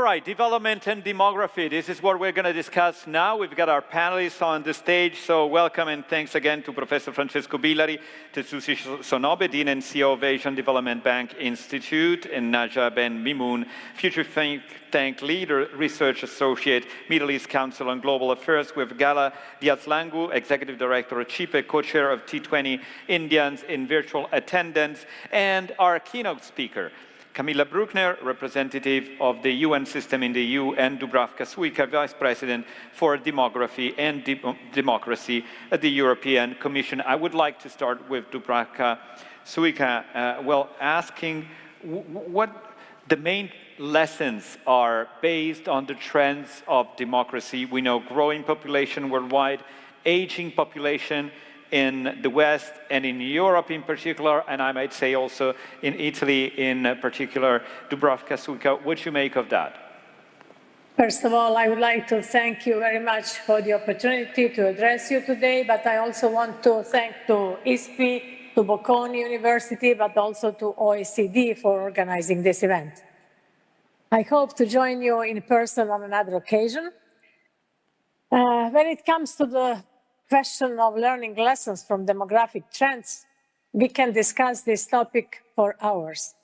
right, development and demography. This is what we're going to discuss now. We've got our panelists on the stage, so welcome and thanks again to Professor Francesco Billari, Tetsushi Sonobe, Dean and CEO of Asian Development Bank Institute, and Naja Ben Mimoun, Future Think Tank Leader, Research Associate, Middle East Council on Global Affairs. We have Gala Diaz-Langu, Executive Director of CHIPE, co-chair of T20 Indians in virtual attendance, and our keynote speaker, Camilla Bruckner, representative of the UN system in the EU, and Dubravka Suica, Vice President for Demography and Democracy at the European Commission. I would like to start with Dubravka Suica, asking what the main lessons are based on the trends of democracy. We know growing population worldwide, aging population in the West and in Europe in particular, and I might say also in Italy in particular. Dubravka Suica, what do you make of that? First of all, I would like to thank you very much for the opportunity to address you today, but I also want to thank to ISPI, to Bocconi University, but also to OECD for organizing this event. I hope to join you in person on another occasion. When it comes to the question of learning lessons from demographic trends, we can discuss this topic for hours.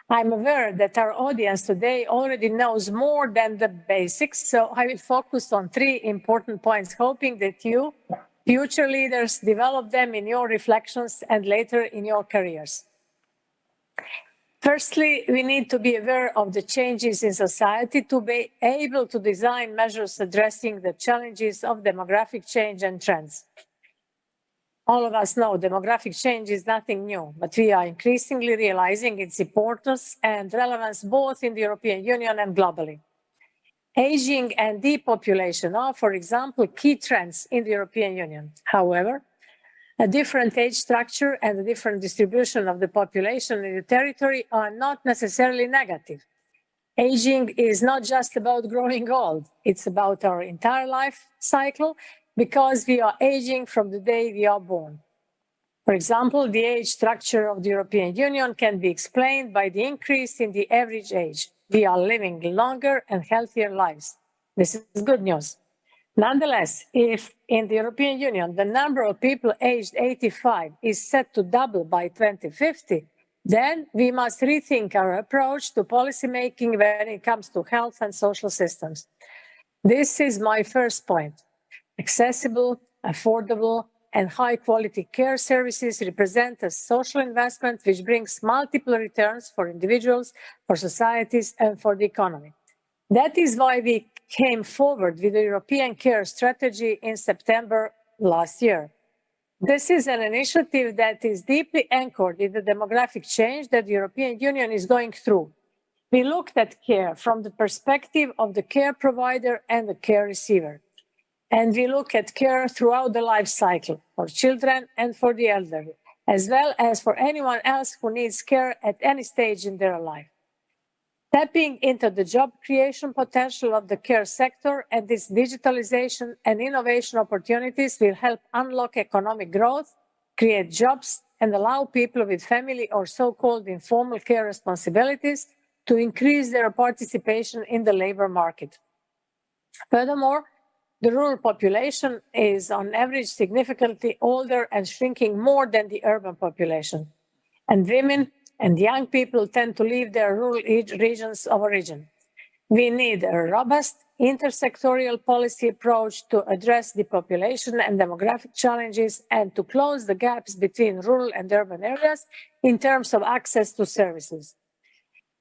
I'm aware that our audience today already knows more than the basics, so I will focus on 3 important points, hoping that you, future leaders, develop them in your reflections and later in your careers. Firstly, we need to be aware of the changes in society to be able to design measures addressing the challenges of demographic change and trends. All of us know demographic change is nothing new, but we are increasingly realizing its importance and relevance both in the European Union and globally. Aging and depopulation are, for example, key trends in the European Union. However, a different age structure and a different distribution of the population in the territory are not necessarily negative. Aging is not just about growing old, it's about our entire life cycle, because we are aging from the day we are born. For example, the age structure of the European Union can be explained by the increase in the average age. We are living longer and healthier lives. This is good news. Nonetheless, if in the European Union the number of people aged 85 is set to double by 2050, then we must rethink our approach to policymaking when it comes to health and social systems. This is my first point. Accessible, affordable, and high-quality care services represent a social investment which brings multiple returns for individuals, for societies, and for the economy. That is why we came forward with the European Care Strategy in September last year. This is an initiative that is deeply anchored in the demographic change that the European Union is going through. We looked at care from the perspective of the care provider and the care receiver. And we look at care throughout the life cycle for children and for the elderly, as well as for anyone else who needs care at any stage in their life. Tapping into the job creation potential of the care sector and its digitalization and innovation opportunities will help unlock economic growth, create jobs, and allow people with family or so-called informal care responsibilities to increase their participation in the labor market. Furthermore, the rural population is on average significantly older and shrinking more than the urban population. And women and young people tend to leave their rural regions of origin. We need a robust intersectorial policy approach to address the population and demographic challenges and to close the gaps between rural and urban areas in terms of access to services.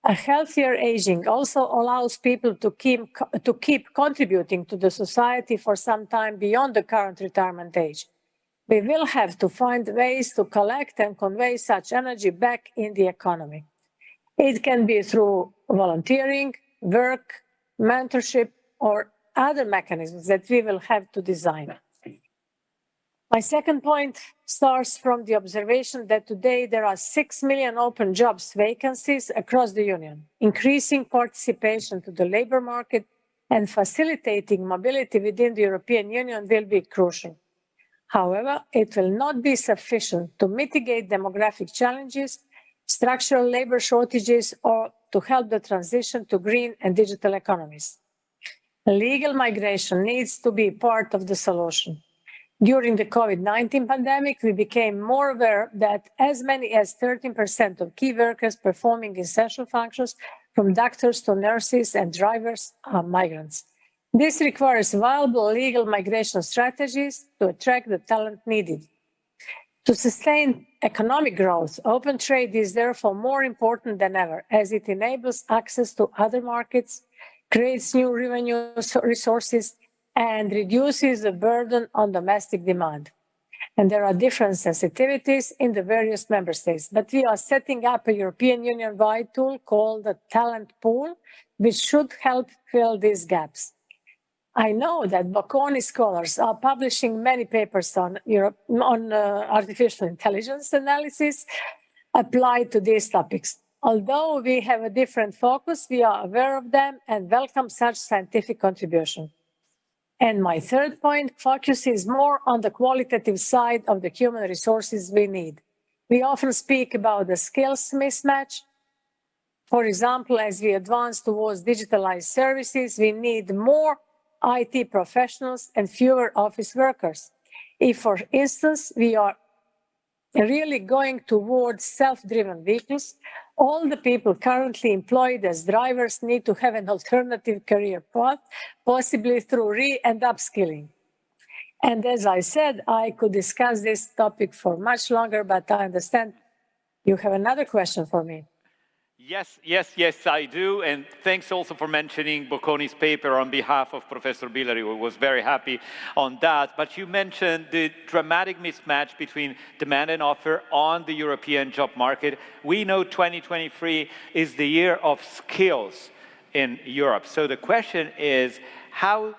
A healthier aging also allows people to keep contributing to the society for some time beyond the current retirement age. We will have to find ways to collect and convey such energy back in the economy. It can be through volunteering, work, mentorship, or other mechanisms that we will have to design. My second point starts from the observation that today there are 6 million open jobs vacancies across the Union. Increasing participation to the labor market and facilitating mobility within the European Union will be crucial. However, it will not be sufficient to mitigate demographic challenges, structural labor shortages, or to help the transition to green and digital economies. Legal migration needs to be part of the solution. During the COVID-19 pandemic, we became more aware that as many as 13% of key workers performing essential functions, from doctors to nurses and drivers, are migrants. This requires viable legal migration strategies to attract the talent needed. To sustain economic growth, open trade is therefore more important than ever, as it enables access to other markets, creates new revenue resources, and reduces the burden on domestic demand. And there are different sensitivities in the various member states, but we are setting up a European Union-wide tool called the Talent Pool, which should help fill these gaps. I know that Bocconi scholars are publishing many papers on artificial intelligence analysis applied to these topics. Although we have a different focus, we are aware of them and welcome such scientific contribution. And my third point focuses more on the qualitative side of the human resources we need. We often speak about the skills mismatch. For example, as we advance towards digitalized services, we need more IT professionals and fewer office workers. If, for instance, we are really going towards self-driven vehicles, all the people currently employed as drivers need to have an alternative career path, possibly through and upskilling. And as I said, I could discuss this topic for much longer, but I understand you have another question for me. Yes, I do. And thanks also for mentioning Bocconi's paper on behalf of Professor Billari. We was very happy on that. But you mentioned the dramatic mismatch between demand and offer on the European job market. We know 2023 is the year of skills in Europe. So the question is, how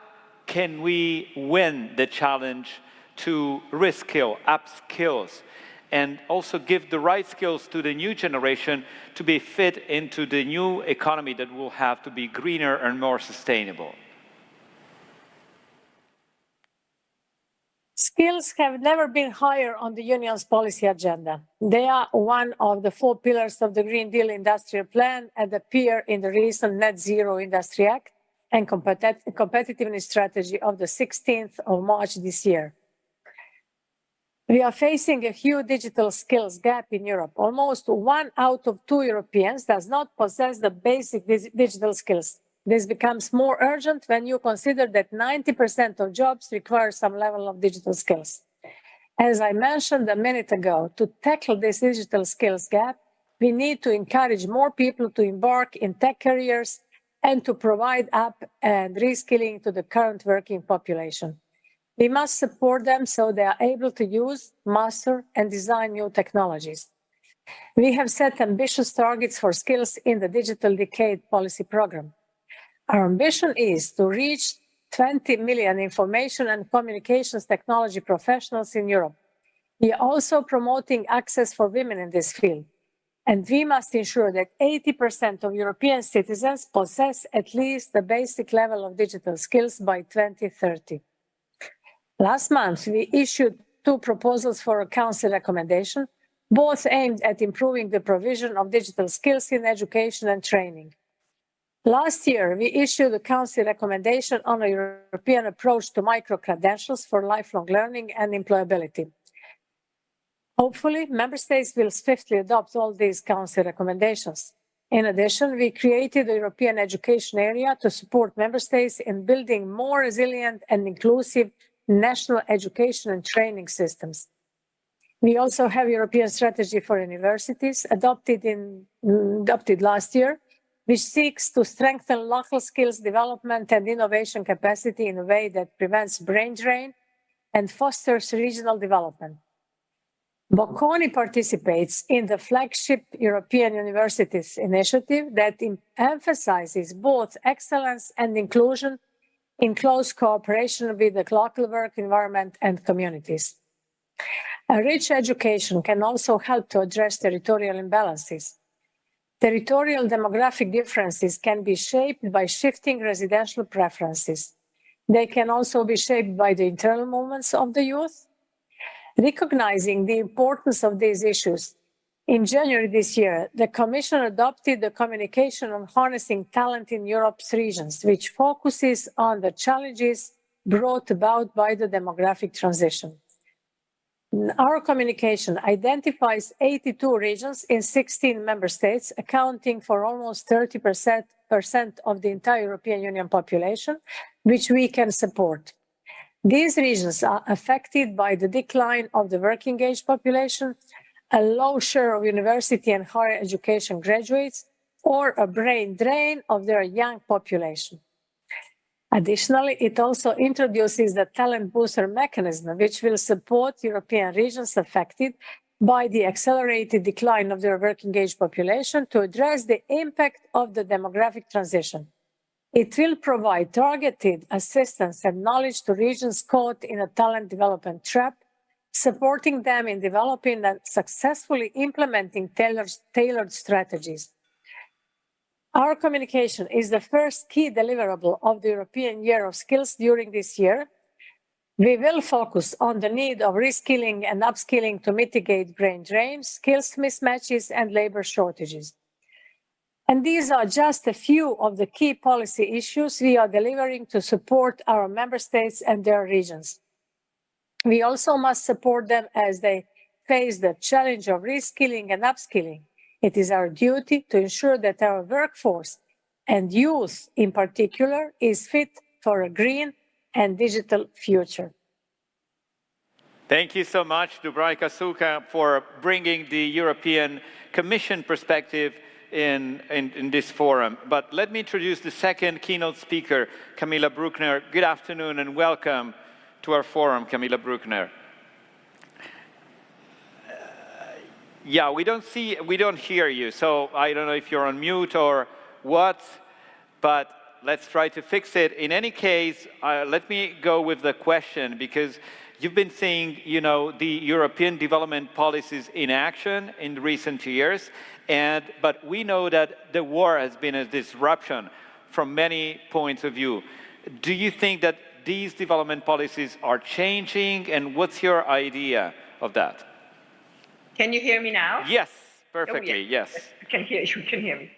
can we win the challenge to reskill, upskills, and also give the right skills to the new generation to be fit into the new economy that will have to be greener and more sustainable? Skills have never been higher on the Union's policy agenda. They are one of the 4 pillars of the Green Deal Industrial Plan and appear in the recent Net Zero Industry Act and Competitiveness Strategy of the 16th of March this year. We are facing a huge digital skills gap in Europe. Almost 1 out of 2 Europeans does not possess the basic digital skills. This becomes more urgent when you consider that 90% of jobs require some level of digital skills. As I mentioned a minute ago, to tackle this digital skills gap, we need to encourage more people to embark in tech careers and to provide up and reskilling to the current working population. We must support them so they are able to use, master, and design new technologies. We have set ambitious targets for skills in the Digital Decade Policy Program. Our ambition is to reach 20 million information and communications technology professionals in Europe. We are also promoting access for women in this field. And we must ensure that 80% of European citizens possess at least the basic level of digital skills by 2030. Last month, we issued 2 proposals for a Council recommendation, both aimed at improving the provision of digital skills in education and training. Last year, we issued a Council recommendation on a European approach to micro-credentials for lifelong learning and employability. Hopefully, Member States will swiftly adopt all these Council recommendations. In addition, we created a European education area to support Member States in building more resilient and inclusive national education and training systems. We also have a European strategy for universities adopted last year, which seeks to strengthen local skills development and innovation capacity in a way that prevents brain drain and fosters regional development. Bocconi participates in the flagship European Universities initiative that emphasizes both excellence and inclusion in close cooperation with the local work environment and communities. A rich education can also help to address territorial imbalances. Territorial demographic differences can be shaped by shifting residential preferences. They can also be shaped by the internal movements of the youth. Recognizing the importance of these issues In January this year, the Commission adopted the communication on harnessing talent in Europe's regions, which focuses on the challenges brought about by the demographic transition. Our communication identifies 82 regions in 16 member states, accounting for almost 30% of the entire European Union population, which we can support. These regions are affected by the decline of the working age population, a low share of university and higher education graduates, or a brain drain of their young population. Additionally, it also introduces the talent booster mechanism, which will support European regions affected by the accelerated decline of their working age population to address the impact of the demographic transition. It will provide targeted assistance and knowledge to regions caught in a talent development trap, supporting them in developing and successfully implementing tailored strategies. Our communication is the first key deliverable of the European Year of Skills during this year. We will focus on the need of reskilling and upskilling to mitigate brain drain, skills mismatches, and labor shortages. And these are just a few of the key policy issues we are delivering to support our member states and their regions. We also must support them as they face the challenge of reskilling and upskilling. It is our duty to ensure that our workforce, and youth in particular, is fit for a green and digital future. Thank you so much, Dubravka Suka, for bringing the European Commission perspective in this forum. But let me introduce the second keynote speaker, Camilla Bruckner. Good afternoon and welcome to our forum, Camilla Bruckner. Yeah, we don't hear you, so I don't know if you're on mute or what, but let's try to fix it. In any case, let me go with the question, because you've been seeing, the European development policies in action in recent years, but we know that the war has been a disruption from many points of view. Do you think that these development policies are changing, and what's your idea of that? Can you hear me now? Yes, perfectly, oh, yeah. Yes. I can hear you, can hear me.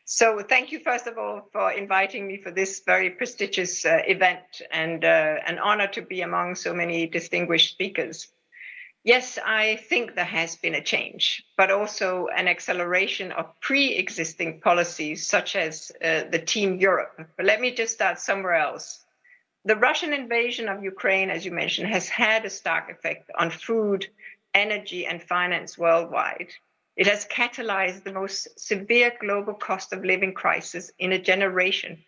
So thank you, first of all, for inviting me for this very prestigious event, and an honor to be among so many distinguished speakers. Yes, I think there has been a change, but also an acceleration of pre-existing policies such as the Team Europe. But let me just start somewhere else. The Russian invasion of Ukraine, as you mentioned, has had a stark effect on food, energy, and finance worldwide. It has catalyzed the most severe global cost of living crisis in a generation,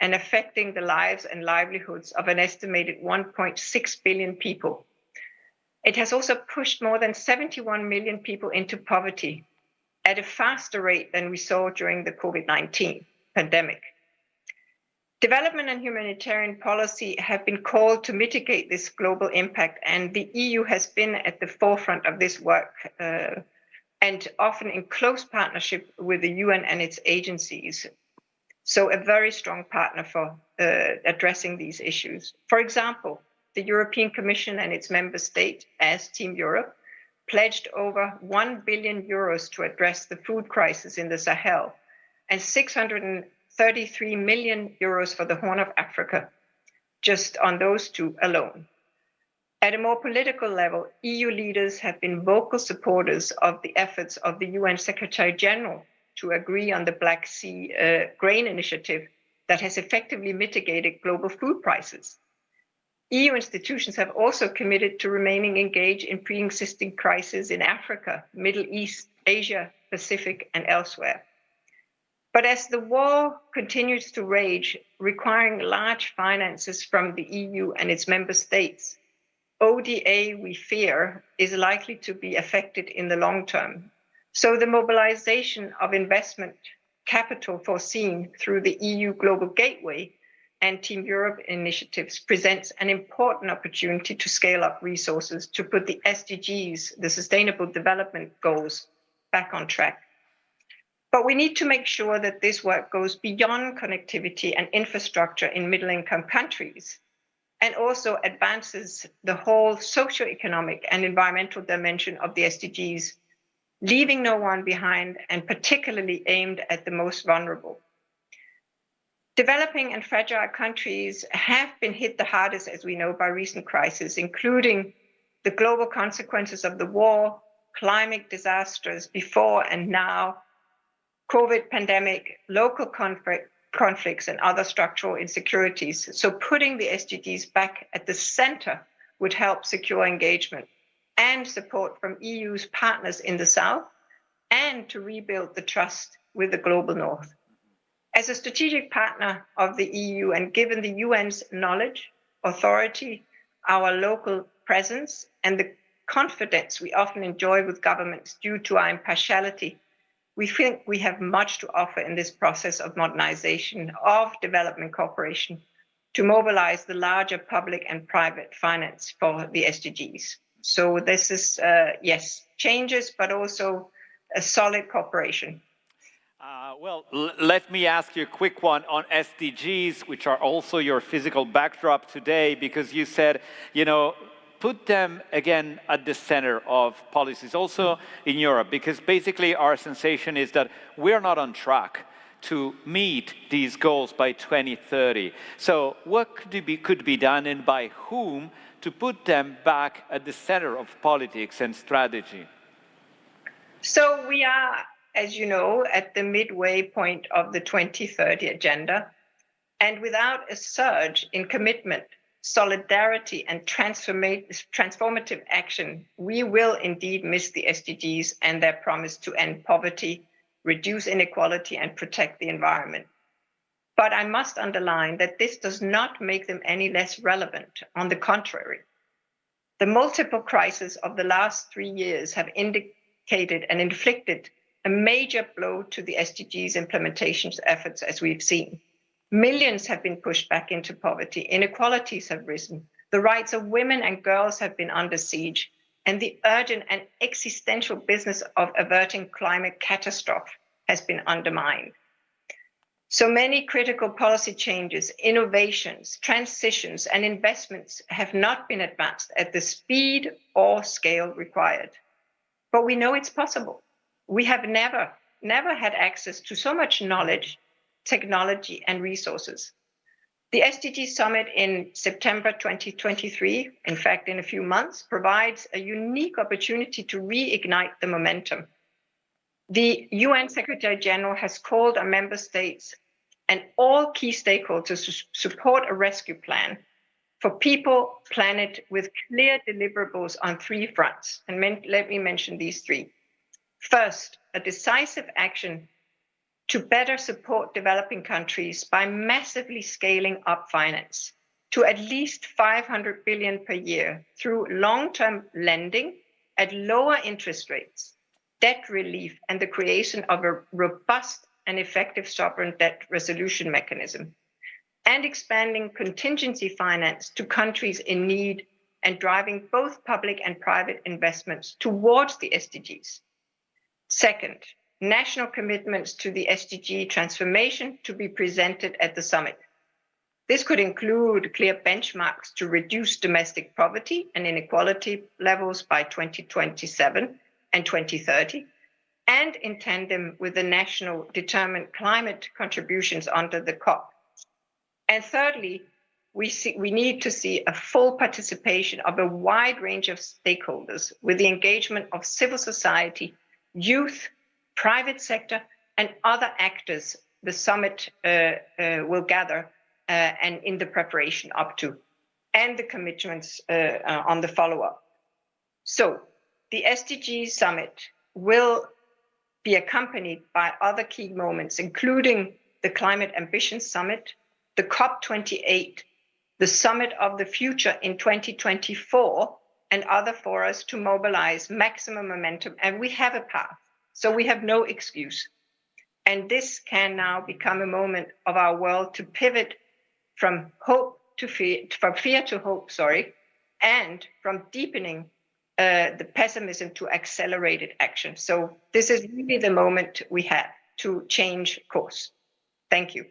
and affecting the lives and livelihoods of an estimated 1.6 billion people. It has also pushed more than 71 million people into poverty at a faster rate than we saw during the COVID-19 pandemic. Development and humanitarian policy have been called to mitigate this global impact, and the EU has been at the forefront of this work, and often in close partnership with the UN and its agencies. So a very strong partner for addressing these issues. For example, the European Commission and its member state, as Team Europe, pledged over 1 billion euros to address the food crisis in the Sahel, and 633 million euros for the Horn of Africa, just on those two alone. At a more political level, EU leaders have been vocal supporters of the efforts of the UN Secretary General to agree on the Black Sea grain initiative that has effectively mitigated global food prices. EU institutions have also committed to remaining engaged in pre-existing crises in Africa, Middle East, Asia, Pacific, and elsewhere. But as the war continues to rage, requiring large finances from the EU and its member states, ODA, we fear, is likely to be affected in the long term. So the mobilization of investment capital foreseen through the EU Global Gateway and Team Europe initiatives presents an important opportunity to scale up resources to put the SDGs, the Sustainable Development Goals, back on track. But we need to make sure that this work goes beyond connectivity and infrastructure in middle-income countries, and also advances the whole socioeconomic and environmental dimension of the SDGs, leaving no one behind, and particularly aimed at the most vulnerable. Developing and fragile countries have been hit the hardest, as we know, by recent crises, including the global consequences of the war, climate disasters before and now, COVID pandemic, local conflicts, and other structural insecurities. So putting the SDGs back at the center would help secure engagement and support from EU's partners in the South, and to rebuild the trust with the global North. As a strategic partner of the EU, and given the UN's knowledge, authority, our local presence, and the confidence we often enjoy with governments due to our impartiality, we think we have much to offer in this process of modernization of development cooperation to mobilize the larger public and private finance for the SDGs. So this is, yes, changes, but also a solid cooperation. Let me ask you a quick one on SDGs, which are also your physical backdrop today, because you said, put them again at the center of policies, also in Europe, because basically our sensation is that we're not on track to meet these goals by 2030. So what could be done, and by whom, to put them back at the center of politics and strategy? So we are, as you know, at the midway point of the 2030 agenda. And without a surge in commitment, solidarity, and transformative action, we will indeed miss the SDGs and their promise to end poverty, reduce inequality, and protect the environment. But I must underline that this does not make them any less relevant. On the contrary, the multiple crises of the last 3 years have indicated and inflicted a major blow to the SDGs implementation efforts, as we've seen. Millions have been pushed back into poverty, inequalities have risen, the rights of women and girls have been under siege, and the urgent and existential business of averting climate catastrophe has been undermined. So many critical policy changes, innovations, transitions, and investments have not been advanced at the speed or scale required. But we know it's possible. We have never had access to so much knowledge, technology, and resources. The SDG Summit in September 2023, in fact, in a few months, provides a unique opportunity to reignite the momentum. The UN Secretary General has called on member states and all key stakeholders to support a rescue plan for people, planet, with clear deliverables on 3 fronts. And let me mention these 3. First, a decisive action to better support developing countries by massively scaling up finance to at least 500 billion per year through long-term lending at lower interest rates, debt relief, and the creation of a robust and effective sovereign debt resolution mechanism, and expanding contingency finance to countries in need and driving both public and private investments towards the SDGs. Second, national commitments to the SDG transformation to be presented at the summit. This could include clear benchmarks to reduce domestic poverty and inequality levels by 2027 and 2030, and in tandem with the national determined climate contributions under the COP. And thirdly, we need to see a full participation of a wide range of stakeholders with the engagement of civil society, youth, private sector, and other actors the summit will gather and in the preparation up to, and the commitments on the follow-up. So the SDG summit will be accompanied by other key moments, including the Climate Ambition Summit, the COP28, the Summit of the Future in 2024, and other for us to mobilize maximum momentum. And we have a path, so we have no excuse. And this can now become a moment of our world to pivot from fear to hope, and from deepening the pessimism to accelerated action. So this is really the moment we have to change course. Thank you.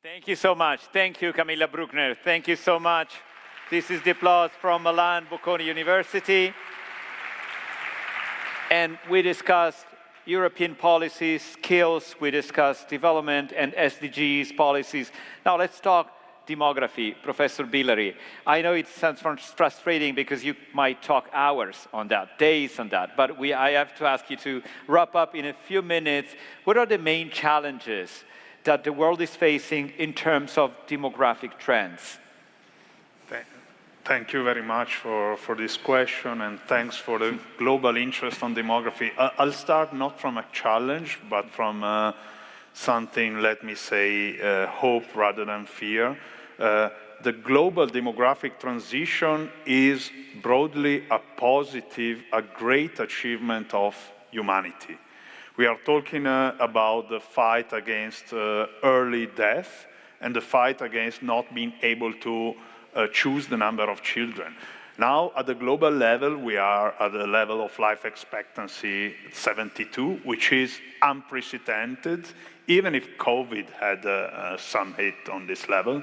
Thank you so much. Thank you, Camilla Bruckner. Thank you so much. This is the applause from Milan, Bocconi University. And we discussed European policies, skills, we discussed development and SDGs policies. Now let's talk demography, Professor Billari. I know it sounds frustrating because you might talk hours on that, days on that, but I have to ask you to wrap up in a few minutes. What are the main challenges that the world is facing in terms of demographic trends? Thank you very much for this question, and thanks for the global interest on demography. I'll start not from a challenge, but from something, let me say, hope rather than fear. The global demographic transition is broadly a positive, a great achievement of humanity. We are talking about the fight against early death and the fight against not being able to choose the number of children. Now, at the global level, we are at the level of life expectancy 72, which is unprecedented, even if COVID had some hit on this level.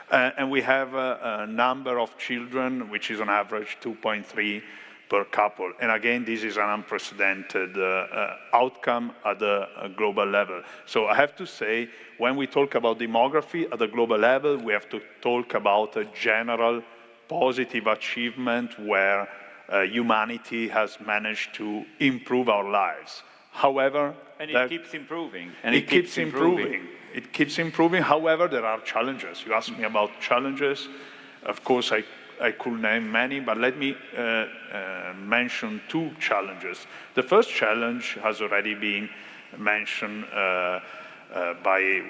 And we have a number of children, which is on average 2.3 per couple. And again, this is an unprecedented outcome at the global level. So I have to say, when we talk about demography at the global level, we have to talk about a general positive achievement where humanity has managed to improve our lives. However, and it keeps improving. And it keeps improving. It keeps improving. However, there are challenges. You asked me about challenges. Of course, I could name many, but let me mention two challenges. The first challenge has already been mentioned by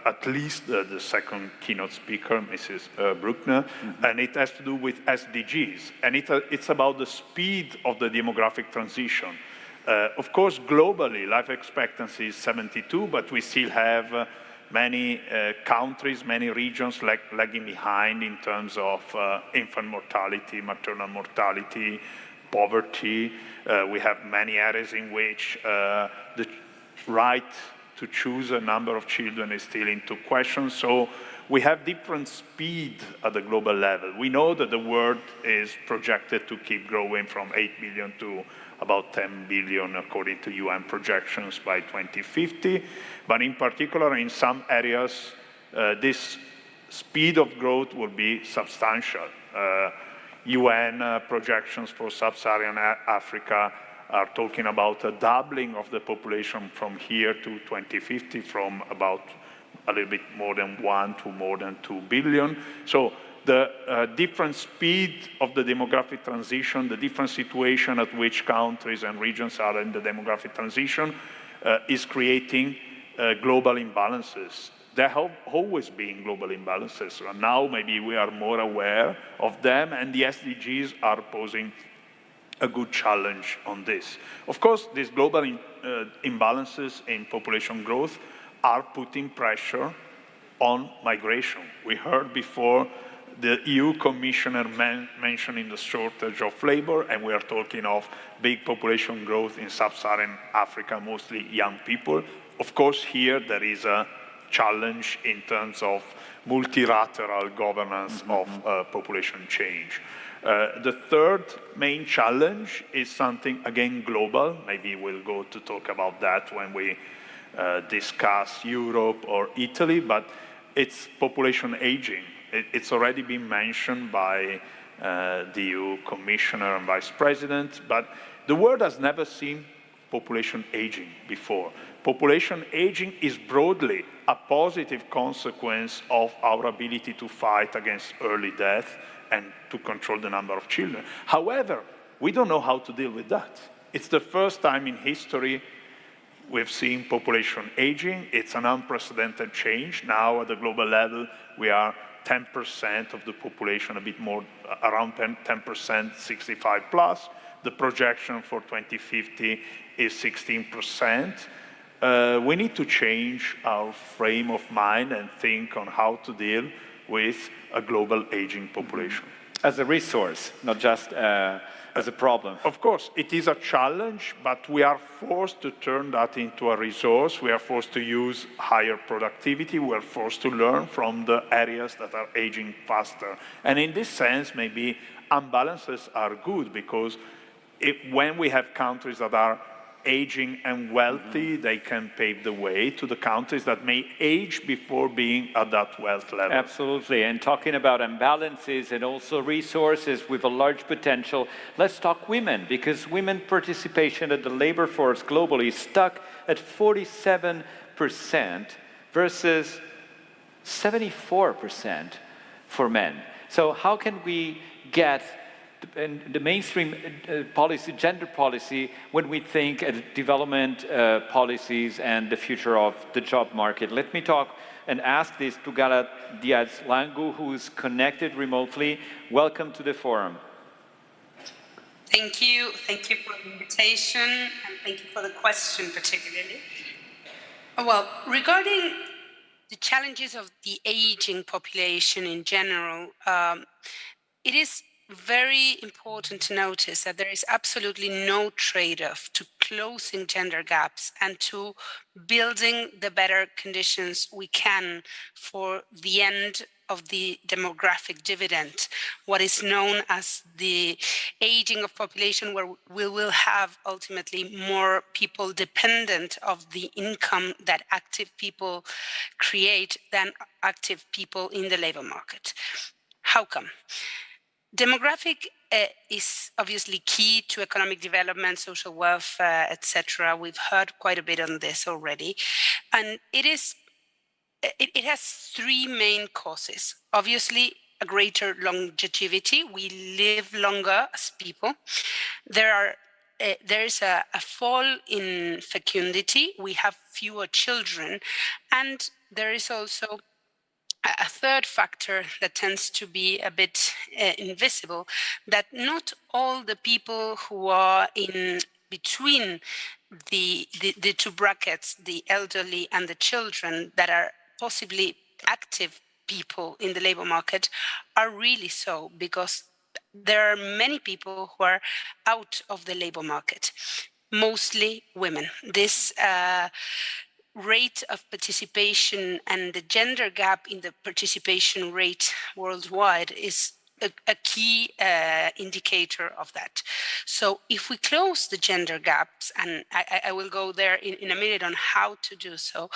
at least the second keynote speaker, Mrs. Bruckner, and it has to do with SDGs. And it's about the speed of the demographic transition. Of course, globally, life expectancy is 72, but we still have many countries, many regions lagging behind in terms of infant mortality, maternal mortality, poverty. We have many areas in which the right to choose a number of children is still into question. So we have different speed at the global level. We know that the world is projected to keep growing from 8 billion to about 10 billion according to UN projections by 2050. But in particular, in some areas, this speed of growth will be substantial. UN projections for sub-Saharan Africa are talking about a doubling of the population from here to 2050, from about a little bit more than 1 to more than 2 billion. So the different speed of the demographic transition, the different situation at which countries and regions are in the demographic transition is creating global imbalances. There have always been global imbalances, and now maybe we are more aware of them, and the SDGs are posing a good challenge on this. Of course, these global imbalances in population growth are putting pressure on migration. We heard before the EU Commissioner mentioning the shortage of labor, and we are talking of big population growth in sub-Saharan Africa, mostly young people. Of course, here there is a challenge in terms of multilateral governance of population change. The third main challenge is something, again, global. Maybe we'll go to talk about that when we discuss Europe or Italy, but it's population aging. It's already been mentioned by the EU Commissioner and Vice President, but the world has never seen population aging before. Population aging is broadly a positive consequence of our ability to fight against early death and to control the number of children. However, we don't know how to deal with that. It's the first time in history we've seen population aging. It's an unprecedented change. Now at the global level, we are 10% of the population, a bit more, around 10%, 65 plus. The projection for 2050 is 16%. We need to change our frame of mind and think on how to deal with a global aging population. As a resource, not just as a problem. Of course, it is a challenge, but we are forced to turn that into a resource. We are forced to use higher productivity. We are forced to learn from the areas that are aging faster. And in this sense, maybe imbalances are good, because when we have countries that are aging and wealthy, they can pave the way to the countries that may age before being at that wealth level. Absolutely. And talking about imbalances and also resources with a large potential, let's talk women, because women participation at the labor force globally is stuck at 47% versus 74% for men. So how can we get the mainstream policy, gender policy, when we think at development policies and the future of the job market? Let me talk and ask this to Galat Diaz-Langu, who is connected remotely. Welcome to the forum. Thank you for the invitation, and thank you for the question particularly. Well, regarding the challenges of the aging population in general, it is very important to notice that there is absolutely no trade-off to closing gender gaps and to building the better conditions we can for the end of the demographic dividend, what is known as the aging of population, where we will have ultimately more people dependent of the income that active people create than active people in the labor market. How come? Demographic is obviously key to economic development, social welfare, etc. We've heard quite a bit on this already. And it has three main causes. Obviously, a greater longevity. We live longer as people. There is a fall in fecundity. We have fewer children. And there is also a third factor that tends to be a bit invisible, that not all the people who are in between the two brackets, the elderly and the children, that are possibly active people in the labor market, are really so, because there are many people who are out of the labor market, mostly women. This rate of participation and the gender gap in the participation rate worldwide is a key indicator of that. So if we close the gender gaps, and I will go there in a minute on how to do so,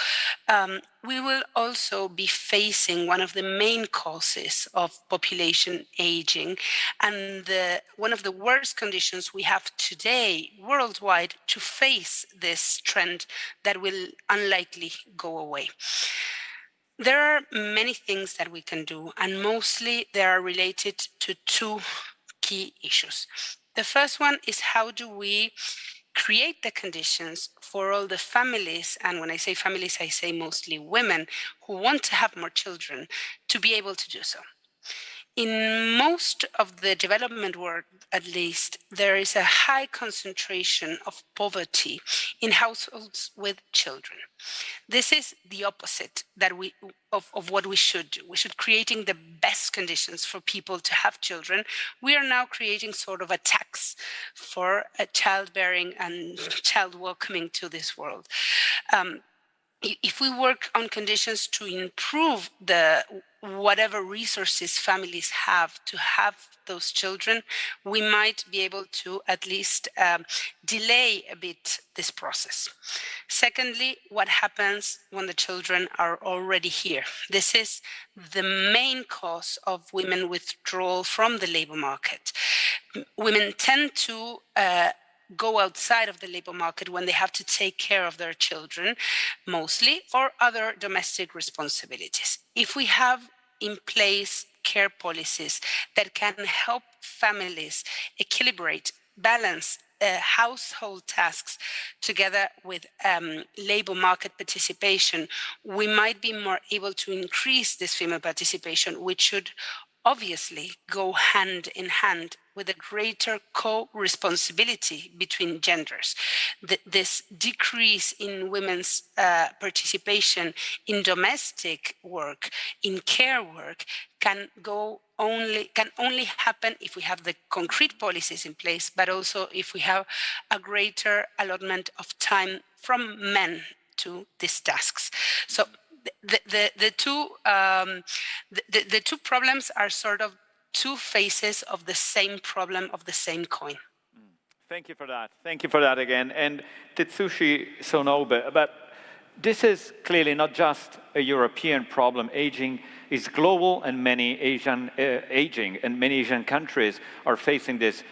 we will also be facing one of the main causes of population aging, and one of the worst conditions we have today worldwide to face this trend that will unlikely go away. There are many things that we can do, and mostly they are related to two key issues. The first one is, how do we create the conditions for all the families, and when I say families, I say mostly women, who want to have more children, to be able to do so. In most of the development world, at least, there is a high concentration of poverty in households with children. This is the opposite of what we should do. We should creating the best conditions for people to have children. We are now creating sort of a tax for childbearing and child welcoming to this world. If we work on conditions to improve whatever resources families have to have those children, we might be able to at least delay a bit this process. Secondly, what happens when the children are already here? This is the main cause of women withdrawal from the labor market. Women tend to go outside of the labor market when they have to take care of their children, mostly, or other domestic responsibilities. If we have in place care policies that can help families equilibrate, balance household tasks together with labor market participation, we might be more able to increase this female participation, which should obviously go hand in hand with a greater co-responsibility between genders. This decrease in women's participation in domestic work, in care work, can only happen if we have the concrete policies in place, but also if we have a greater allotment of time from men to these tasks. So the two problems are sort of two faces of the same problem, of the same coin. Thank you for that. Thank you for that again. And Tetsushi Sonobe, but this is clearly not just a European problem. Aging is global, and many Asian countries are facing this.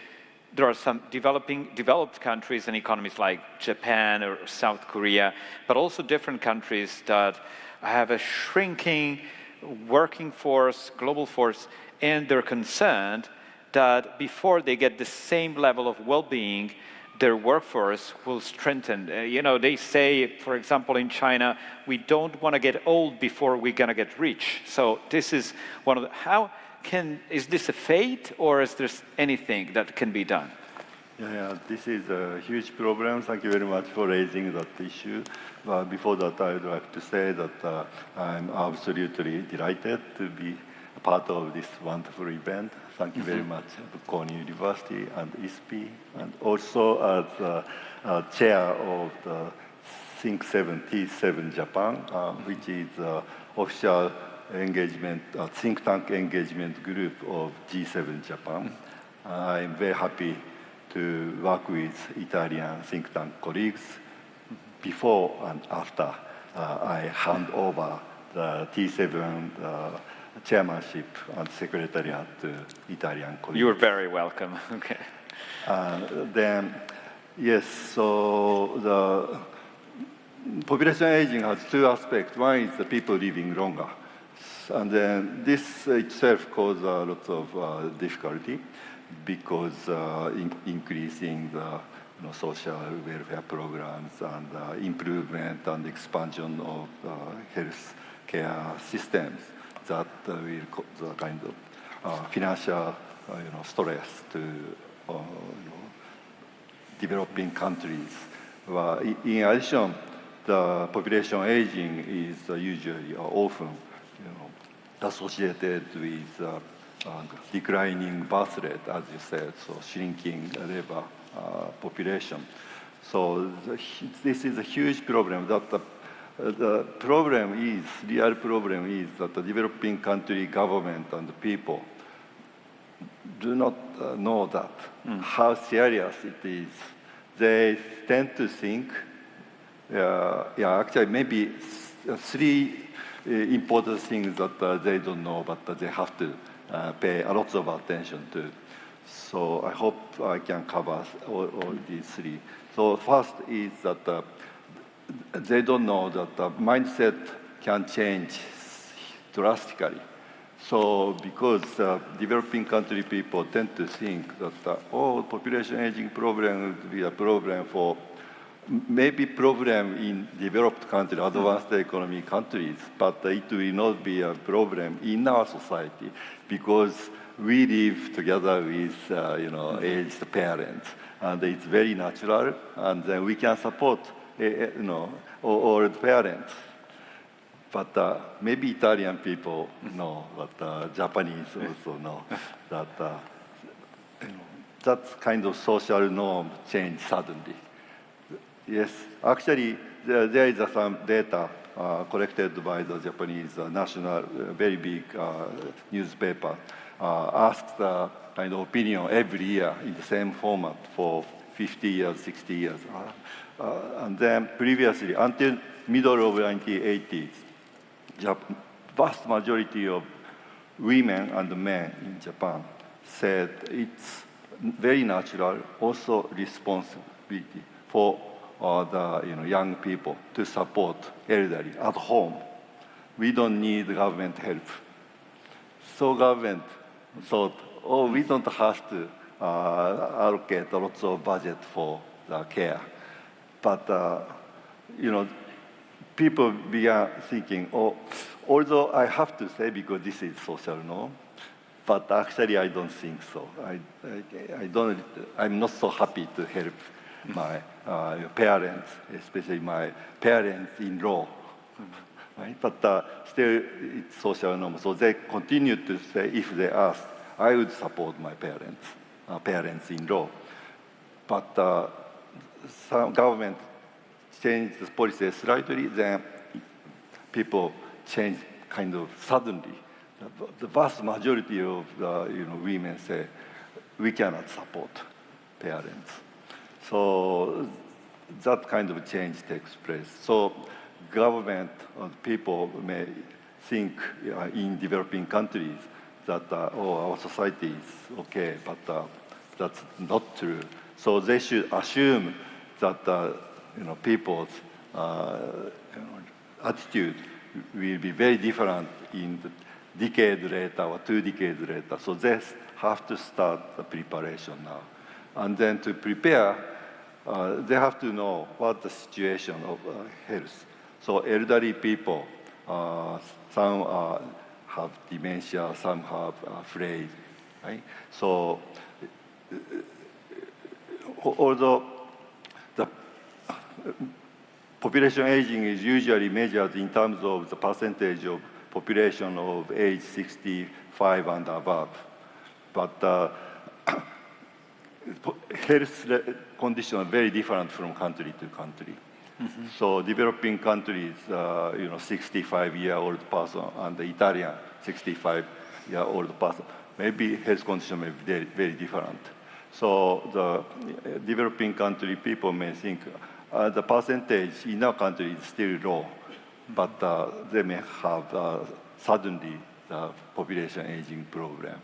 There are some developed countries and economies like Japan or South Korea, but also different countries that have a shrinking working force, global force, and they're concerned that before they get the same level of well-being, their workforce will strengthen. They say, for example, in China, we don't want to get old before we're going to get rich. So this is one of the, is this a fate, or is there anything that can be done? Yeah, this is a huge problem. Thank you very much for raising that issue. Before that, I would like to say that I'm absolutely delighted to be a part of this wonderful event. Thank you very much, Bocconi University and ISPI, and also as chair of the Think 7 T7 Japan, which is official engagement, think tank engagement group of G7 Japan. I'm very happy to work with Italian think tank colleagues before and after I hand over the T7 chairmanship and secretariat to Italian colleagues. You're very welcome. Okay. Then, yes, so the population aging has two aspects. One is the people living longer. And then this itself causes a lot of difficulty because increasing the social welfare programs and improvement and expansion of health care systems that will cause the kind of financial stress to developing countries. In addition, the population aging is usually often associated with declining birth rate, as you said, so shrinking labor population. So this is a huge problem. That the real problem is that the developing country government and the people do not know that, how serious it is. They tend to think, actually maybe three important things that they don't know, but they have to pay a lot of attention to. So I hope I can cover all these three. So first is that they don't know that the mindset can change drastically. So because developing country people tend to think that population aging problem would be a problem for maybe problem in developed countries, advanced economy countries, but it will not be a problem in our society because we live together with aged parents, and it's very natural, and then we can support old parents. But maybe Italian people know, but Japanese also know that that kind of social norm changed suddenly. Yes, actually, there is some data collected by the Japanese national, very big newspaper, asked kind of opinion every year in the same format for 50 years, 60 years. And then previously, until middle of 1980s, vast majority of women and men in Japan said it's very natural, also responsibility for the young people to support elderly at home. We don't need government help. So government thought, we don't have to allocate lots of budget for the care. But people began thinking, although I have to say because this is social norm, but actually I don't think so. I'm not so happy to help my parents, especially my parents-in-law. Right? But still, it's social norm. So they continue to say, if they ask, I would support my parents-in-law. But some government changed the policy slightly, then people change kind of suddenly. The vast majority of the women say, we cannot support parents. So that kind of change takes place. So government and people may think in developing countries that our society is okay, but that's not true. So they should assume that people's attitude will be very different in the decade later or 2 decades later. So they have to start the preparation now. And then to prepare, they have to know what the situation of health. So elderly people, some have dementia, some have frail, right? So although the population aging is usually measured in terms of the percentage of population of age 65 and above, but health conditions are very different from country to country. Mm-hmm. So developing countries, 65-year-old person and the Italian 65-year-old person, maybe health condition may be very, very different. So the developing country people may think the percentage in our country is still low, but they may have suddenly the population aging problem.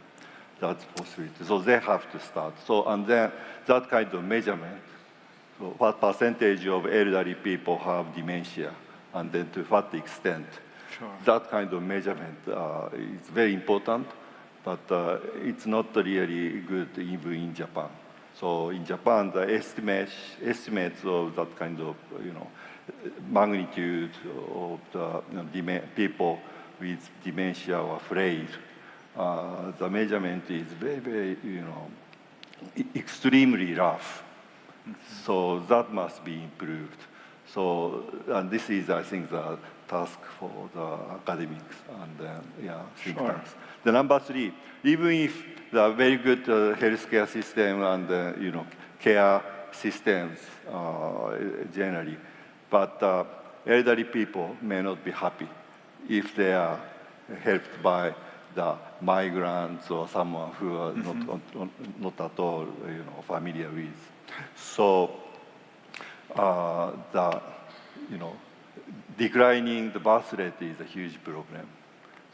That's possibility. So they have to start. So and then that kind of measurement, so what percentage of elderly people have dementia, and then to what extent, sure. That kind of measurement is very important, but it's not really good even in Japan. So in Japan, the estimates of that kind of magnitude of the people with dementia or frail, the measurement is very, very, extremely rough. Mm-hmm. So that must be improved. So, and this is, I think, the task for the academics and think tanks. The number 3, even if the very good healthcare system and care systems generally, but elderly people may not be happy if they are helped by the migrants or someone who are not at all familiar with. So declining the birth rate is a huge problem.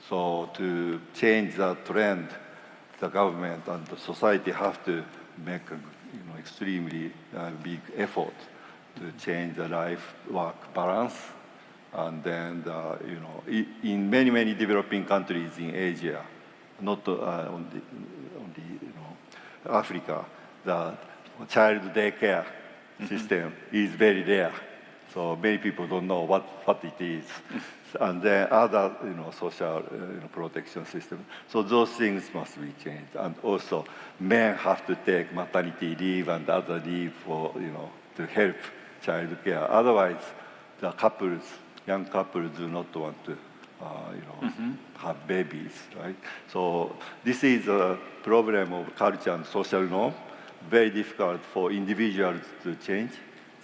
So to change that trend, the government and the society have to make extremely big effort to change the life-work balance. And then, in many, many developing countries in Asia, not only Africa, the child daycare system is very rare. So many people don't know what it is. And then other, social protection system. So those things must be changed. And also, men have to take maternity leave and other leave for, to help child care. Otherwise, the young couples do not want to, have babies, right? So this is a problem of culture and social norm. Very difficult for individuals to change.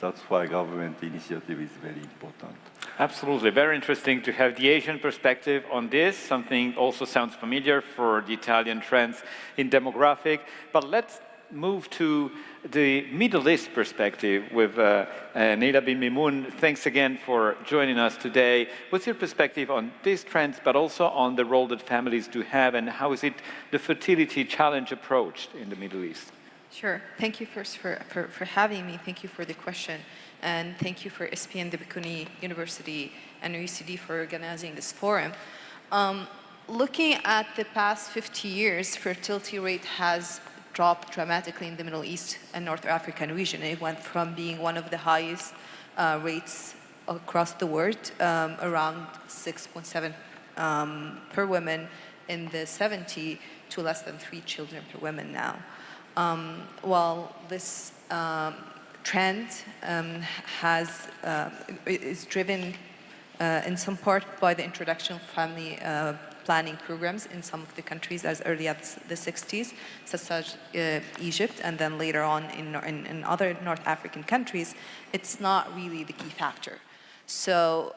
That's why government initiative is very important. Absolutely. Very interesting to have the Asian perspective on this. Something also sounds familiar for the Italian trends in demographic. But let's move to the Middle East perspective with Neila bin Mimoun. Thanks again for joining us today. What's your perspective on these trends, but also on the role that families do have, and how is it the fertility challenge approached in the Middle East? Sure. Thank you first for having me. Thank you for the question. And thank you for ISPI and the Bocconi University and OECD for organizing this forum. Looking at the past 50 years, fertility rate has dropped dramatically in the Middle East and North African region. It went from being one of the highest rates across the world, around 6.7 per woman in the 70s, to less than 3 children per woman now. While this trend is driven in some part by the introduction of family planning programs in some of the countries as early as the 60s, such as Egypt, and then later on in other North African countries, it's not really the key factor. So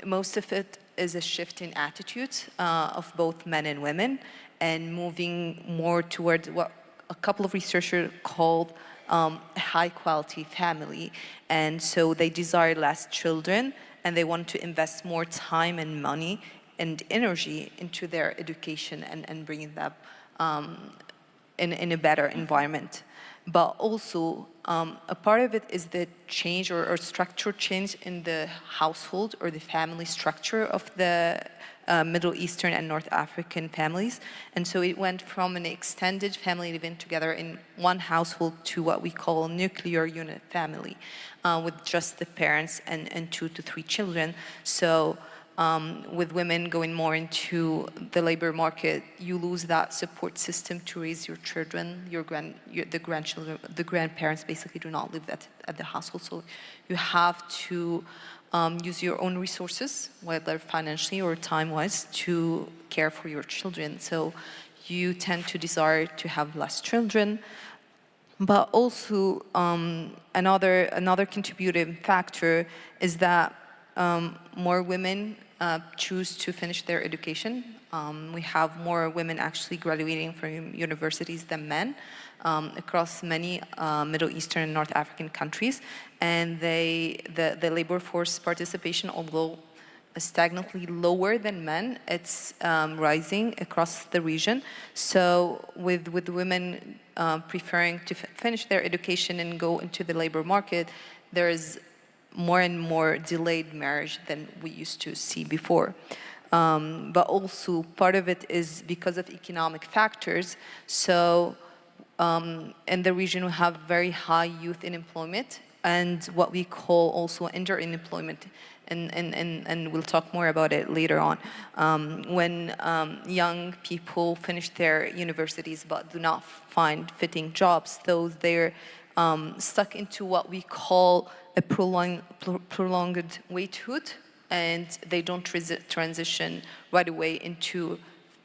most of it is a shift in attitudes of both men and women, and moving more toward what a couple of researchers called high-quality family. And so they desire less children, and they want to invest more time and money and energy into their education and bringing them in a better environment. But also, a part of it is the change or structural change in the household or the family structure of the Middle Eastern and North African families. And so it went from an extended family living together in one household to what we call a nuclear unit family, with just the parents and 2 to 3 children. So with women going more into the labor market, you lose that support system to raise your children. The grandchildren, the grandparents basically do not live at the household. So you have to use your own resources, whether financially or time-wise, to care for your children. So you tend to desire to have less children. But also another contributing factor is that more women choose to finish their education. We have more women actually graduating from universities than men across many Middle Eastern and North African countries. And the labor force participation, although stagnantly lower than men, it's rising across the region. So with women preferring to finish their education and go into the labor market, there is more and more delayed marriage than we used to see before. But also part of it is because of economic factors. So in the region we have very high youth unemployment and what we call also under-employment. And we'll talk more about it later on. When young people finish their universities but do not find fitting jobs, so they're stuck into what we call a prolonged waithood, and they don't transition right away into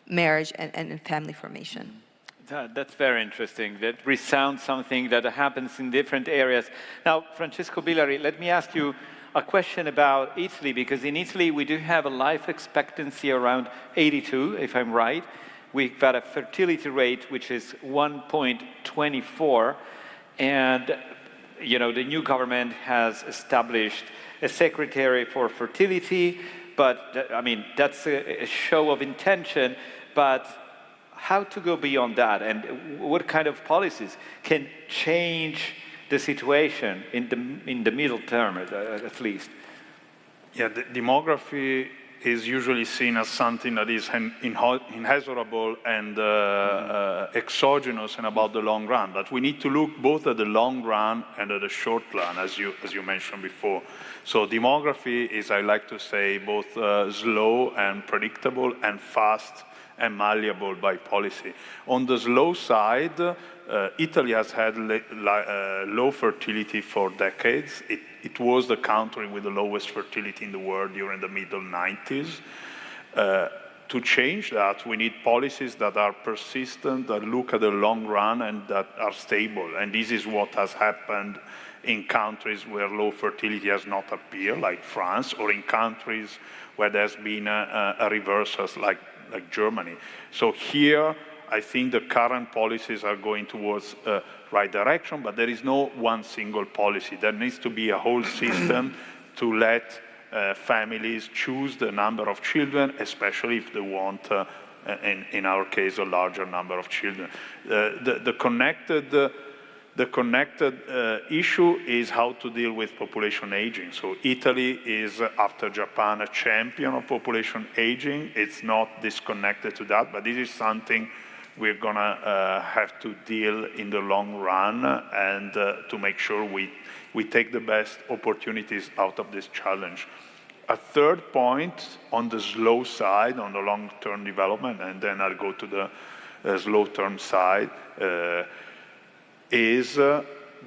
marriage and family formation. That's very interesting. That resounds something that happens in different areas. Now, Francesco Billari, let me ask you a question about Italy, because in Italy we do have a life expectancy around 82, if I'm right. We've got a fertility rate which is 1.24, and you know, the new government has established a secretary for fertility, but I mean, that's a show of intention, but how to go beyond that, and what kind of policies can change the situation in the middle term, at least? Yeah, the demography is usually seen as something that is inexorable and exogenous and about the long run. But we need to look both at the long run and at the short run, as you mentioned before. So demography is, I like to say, both slow and predictable and fast and malleable by policy. On the slow side, Italy has had low fertility for decades. It was the country with the lowest fertility in the world during the middle 90s. To change that, we need policies that are persistent, that look at the long run and that are stable. And this is what has happened in countries where low fertility has not appeared, like France, or in countries where there's been a reversal, like Germany. So here, I think the current policies are going towards the right direction, but there is no one single policy. There needs to be a whole system to let families choose the number of children, especially if they want, in our case, a larger number of children. The connected issue is how to deal with population aging. So Italy is, after Japan, a champion of population aging. It's not disconnected to that, but this is something we're gonna have to deal in the long run and to make sure we take the best opportunities out of this challenge. A third point on the slow side, on the long-term development, and then I'll go to the slow-term side, is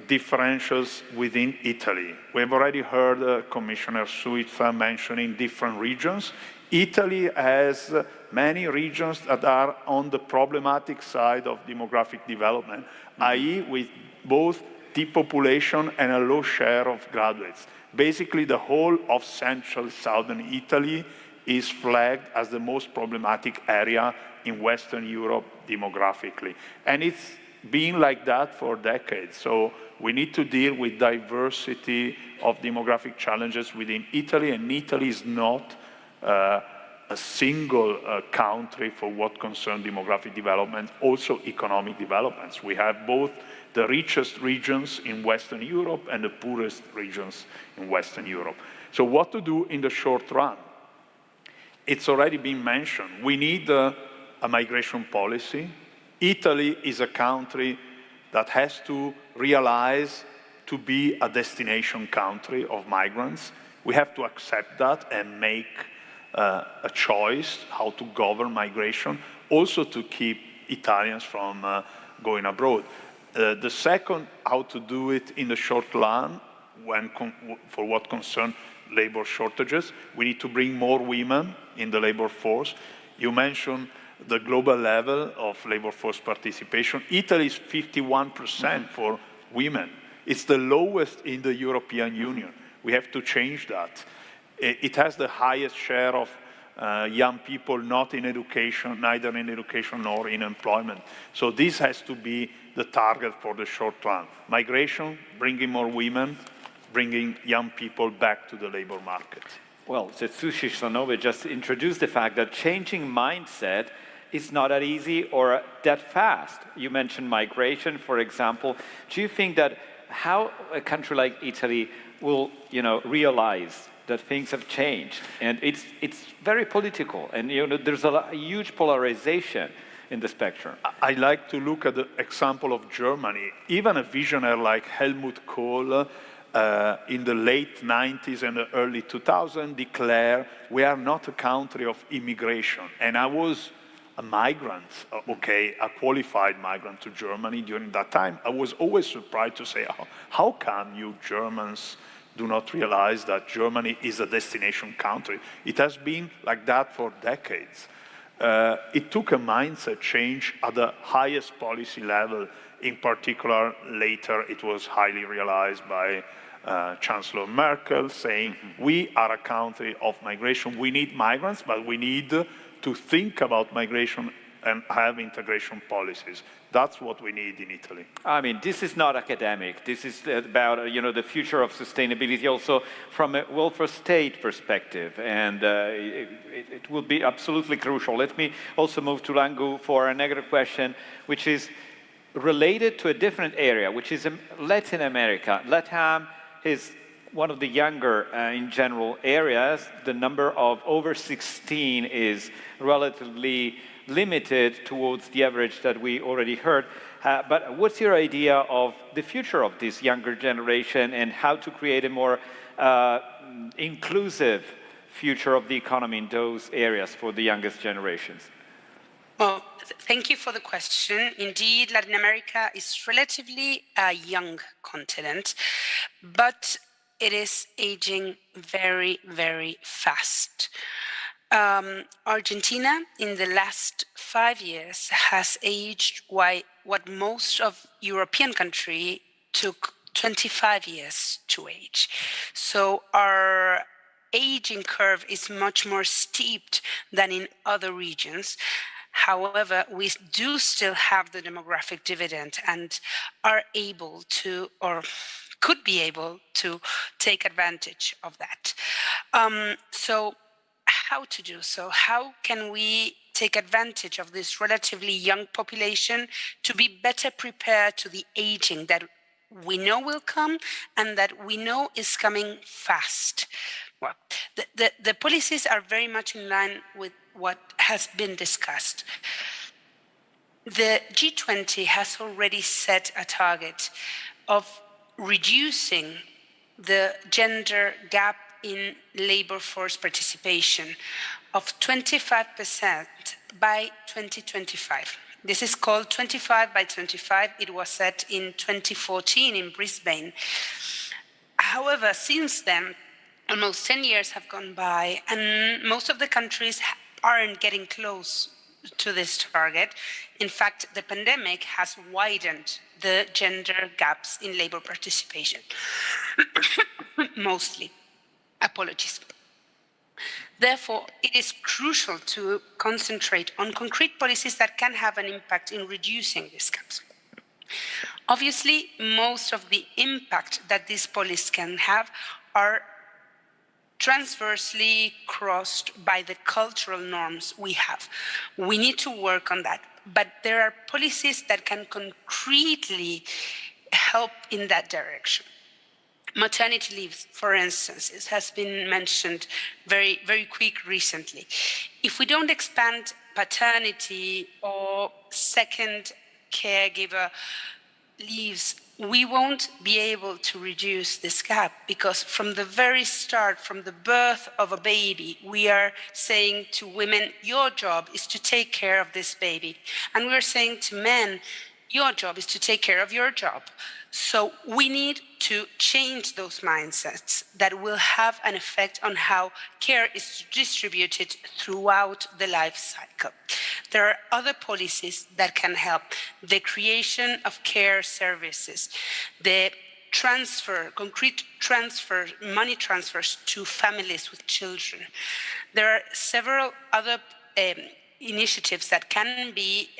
differentials within Italy. We've already heard Commissioner Suiza mentioning different regions. Italy has many regions that are on the problematic side of demographic development, i.e. with both depopulation and a low share of graduates. Basically, the whole of central southern Italy is flagged as the most problematic area in Western Europe demographically. And it's been like that for decades. So we need to deal with diversity of demographic challenges within Italy, and Italy is not a single country for what concerns demographic development, also economic developments. We have both the richest regions in Western Europe and the poorest regions in Western Europe. So what to do in the short run? It's already been mentioned. We need a migration policy. Italy is a country that has to realize to be a destination country of migrants. We have to accept that and make a choice how to govern migration, also to keep Italians from going abroad. The second, how to do it in the short run, for what concerns labor shortages, we need to bring more women in the labor force. You mentioned the global level of labor force participation. Italy is 51% for women. It's the lowest in the European Union. We have to change that. It has the highest share of young people not in education, neither in education nor in employment. So this has to be the target for the short run. Migration, bringing more women, bringing young people back to the labor market. Well, Tetsushi Sonobe just introduced the fact that changing mindset is not that easy or that fast. You mentioned migration, for example. Do you think that how a country like Italy will, realize that things have changed? And it's very political, and there's a huge polarization in the spectrum. I like to look at the example of Germany. Even a visionary like Helmut Kohl in the late 90s and the early 2000s declared, we are not a country of immigration. And I was a migrant, a qualified migrant to Germany during that time. I was always surprised to say, how come you Germans do not realize that Germany is a destination country? It has been like that for decades. It took a mindset change at the highest policy level. In particular, later it was highly realized by Chancellor Merkel, saying, we are a country of migration. We need migrants, but we need to think about migration and have integration policies. That's what we need in Italy. I mean, this is not academic. This is about, the future of sustainability also from a welfare state perspective. And it will be absolutely crucial. Let me also move to Langu for another question, which is related to a different area, which is Latin America. LATAM is one of the younger, in general, areas. The number of over 16 is relatively limited towards the average that we already heard. But what's your idea of the future of this younger generation and how to create a more inclusive future of the economy in those areas for the youngest generations? Well, thank you for the question. Indeed, Latin America is relatively a young continent, but it is aging very, very fast. Argentina, in the last 5 years, has aged what most of European countries took 25 years to age. So our aging curve is much more steep than in other regions. However, we do still have the demographic dividend and are able to, or could be able to, take advantage of that. So how to do so? How can we take advantage of this relatively young population to be better prepared to the aging that we know will come and that we know is coming fast? Well, the policies are very much in line with what has been discussed. The G20 has already set a target of reducing the gender gap in labor force participation of 25% by 2025. This is called 25 by 25. It was set in 2014 in Brisbane. However, since then, almost 10 years have gone by, and most of the countries aren't getting close to this target. In fact, the pandemic has widened the gender gaps in labor participation, mostly. Apologies. Therefore, it is crucial to concentrate on concrete policies that can have an impact in reducing these gaps. Obviously, most of the impact that these policies can have are transversely crossed by the cultural norms we have. We need to work on that. But there are policies that can concretely help in that direction. Maternity leave, for instance, it has been mentioned very, very quick recently. If we don't expand paternity or second caregiver leaves, we won't be able to reduce this gap, because from the very start, from the birth of a baby, we are saying to women, your job is to take care of this baby. And we're saying to men, your job is to take care of your job. So we need to change those mindsets that will have an effect on how care is distributed throughout the life cycle. There are other policies that can help. The creation of care services, the transfer, concrete transfer, money transfers to families with children. There are several other initiatives that can be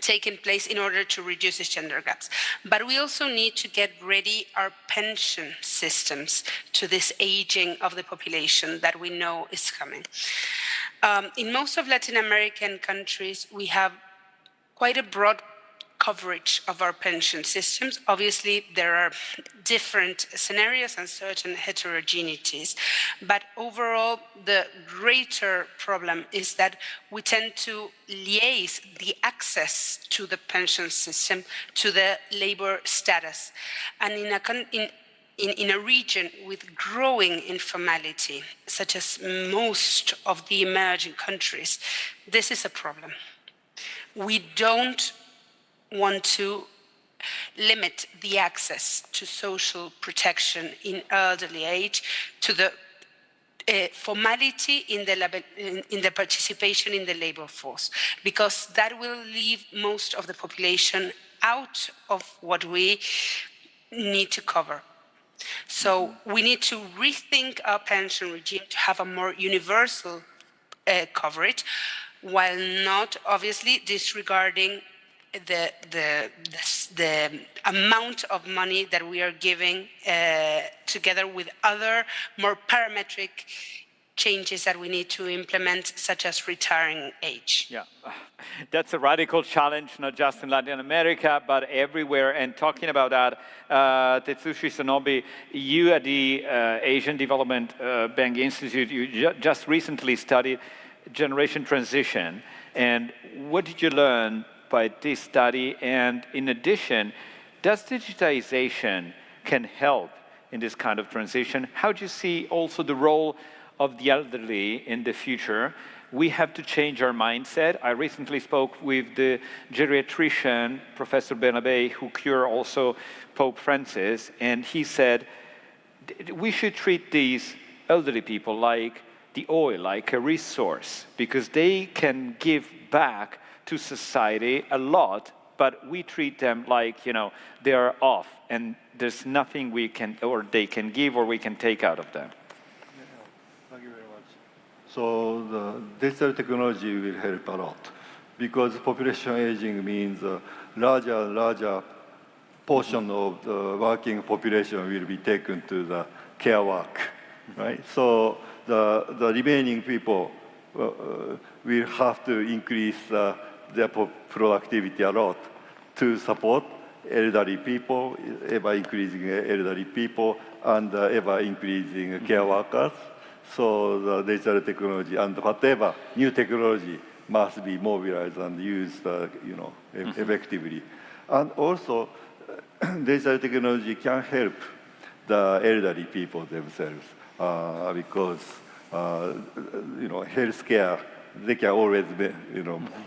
taken place in order to reduce these gender gaps. But we also need to get ready our pension systems to this aging of the population that we know is coming. In most of Latin American countries, we have quite a broad coverage of our pension systems. Obviously, there are different scenarios and certain heterogeneities, but overall, the greater problem is that we tend to liaise the access to the pension system to the labor status. And in a region with growing informality, such as most of the emerging countries, this is a problem. We don't want to limit the access to social protection in elderly age to the formality in the participation in the labor force, because that will leave most of the population out of what we need to cover. So we need to rethink our pension regime to have a more universal coverage, while not obviously disregarding the amount of money that we are giving together with other more parametric changes that we need to implement, such as retiring age. Yeah, that's a radical challenge, not just in Latin America, but everywhere. And talking about that, Tetsushi Sonobe, you at the Asian Development Bank Institute, you just recently studied generation transition. And what did you learn by this study? And in addition, does digitization can help in this kind of transition? How do you see also the role of the elderly in the future? We have to change our mindset. I recently spoke with the geriatrician, Professor Bernabe, who cured also Pope Francis, and he said, we should treat these elderly people like the oil, like a resource, because they can give back to society a lot, but we treat them like, they are off, and there's nothing we can, or they can give, or we can take out of them. Thank you very much. So the digital technology will help a lot, because population aging means a larger portion of the working population will be taken to the care work, right? So the remaining people will have to increase their productivity a lot to support elderly people, ever-increasing elderly people, and ever-increasing care workers. So the digital technology and whatever new technology must be mobilized and used, effectively. And also, digital technology can help the elderly people themselves, because healthcare, they can always,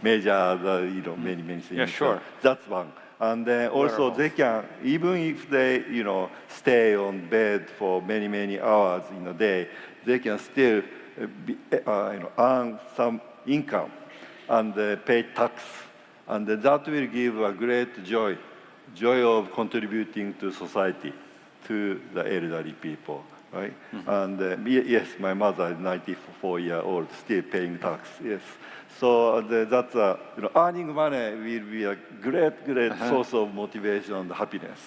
measure the, many things. Yeah, sure. That's one. And then also they can, even if they, stay on bed for many hours in a day, they can still earn some income and pay tax. And that will give a great joy of contributing to society, to the elderly people. right? And yes, my mother is 94-year-old, still paying tax. Yes, so that's earning money will be a great source of motivation and happiness.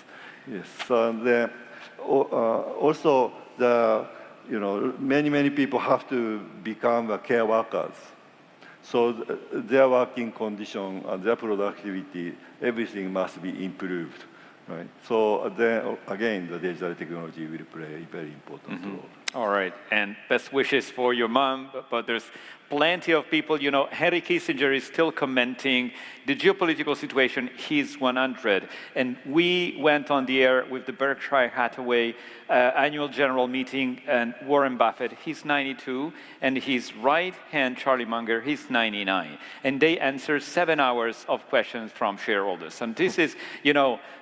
Yes, and also many people have to become care workers. So their working condition and their productivity, everything must be improved, right? So then again, the digital technology will play a very important role. All right, and best wishes for your mom, but there's plenty of people, Henry Kissinger is still commenting the geopolitical situation, he's 100. And we went on the air with the Berkshire Hathaway annual general meeting, and Warren Buffett, he's 92, and his right hand, Charlie Munger, he's 99. And they answer 7 hours of questions from shareholders. And this is,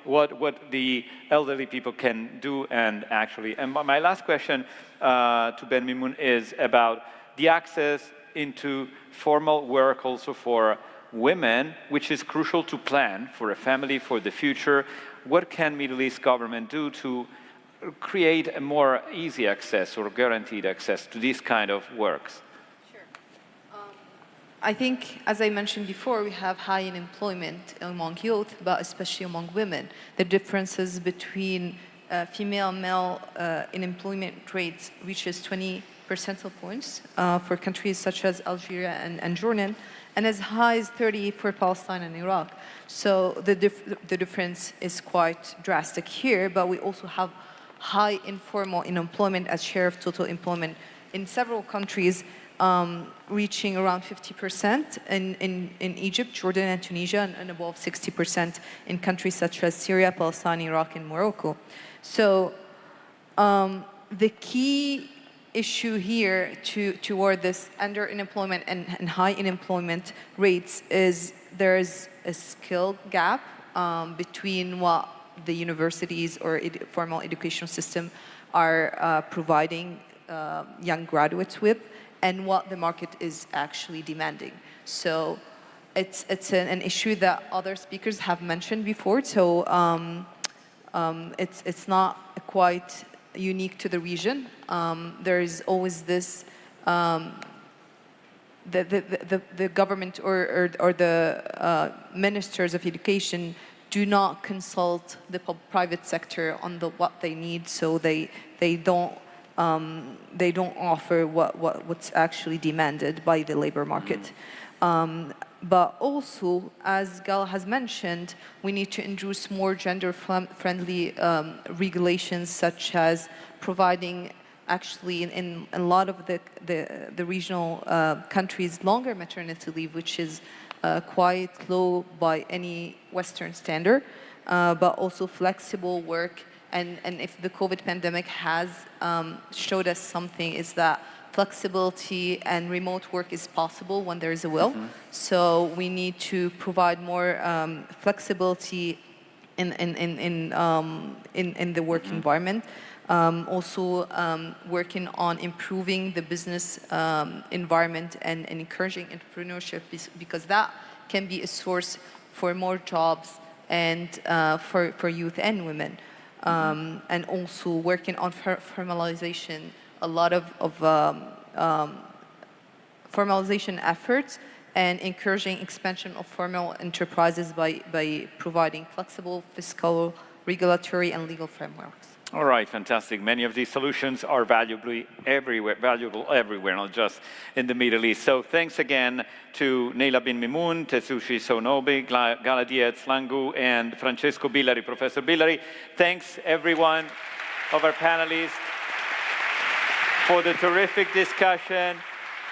what the elderly people can do, and my last question to Ben Mimoun is about the access into formal work also for women, which is crucial to plan for a family, for the future. What can Middle East government do to create a more easy access or guaranteed access to these kind of works? Sure. I think, as I mentioned before, we have high unemployment among youth, but especially among women. The differences between female and male unemployment rates reaches 20 percentile points for countries such as Algeria and Jordan, and as high as 30 for Palestine and Iraq. So the difference is quite drastic here, but we also have high informal unemployment as share of total employment in several countries, reaching around 50% in Egypt, Jordan, and Tunisia, and above 60% in countries such as Syria, Palestine, Iraq, and Morocco. So the key issue here toward this under-unemployment and high unemployment rates is there is a skill gap between what the universities or formal educational system are providing young graduates with and what the market is actually demanding. So it's an issue that other speakers have mentioned before. So it's not quite unique to the region. There is always this, the government or the ministers of education do not consult the private sector on what they need, so they don't offer what's actually demanded by the labor market. But also, as Gal has mentioned, we need to introduce more gender-friendly regulations, such as providing, actually, in a lot of the regional countries, longer maternity leave, which is quite low by any Western standard, but also flexible work. And if the COVID pandemic has showed us something, is that flexibility and remote work is possible when there is a will. So we need to provide more flexibility in the work environment. Also working on improving the business environment and encouraging entrepreneurship, because that can be a source for more jobs and for youth and women. And also working on formalization, a lot of formalization efforts, and encouraging expansion of formal enterprises by providing flexible fiscal, regulatory, and legal frameworks. All right, fantastic. Many of these solutions are valuable everywhere, not just in the Middle East. So thanks again to Neyla bin Mimoun, Tetsushi Sonobe, Gala Diaz-Langu, and Francesco Billari, Professor Billari. Thanks, everyone of our panelists, for the terrific discussion.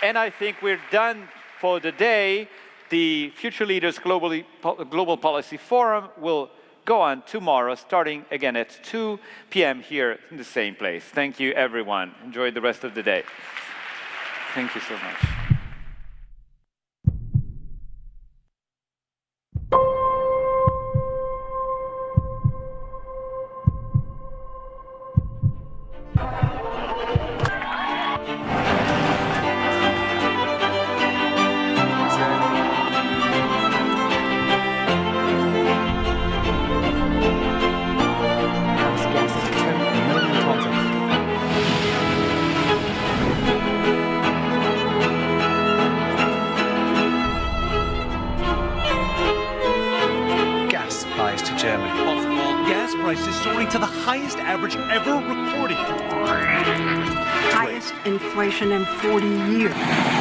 And I think we're done for the day. The Future Leaders Global Policy Forum will go on tomorrow, starting again at 2 p.m. here in the same place. Thank you, everyone. Enjoy the rest of the day. Thank you so much. Past guests, 10 million content. highest average ever recorded. Highest inflation in 40 years.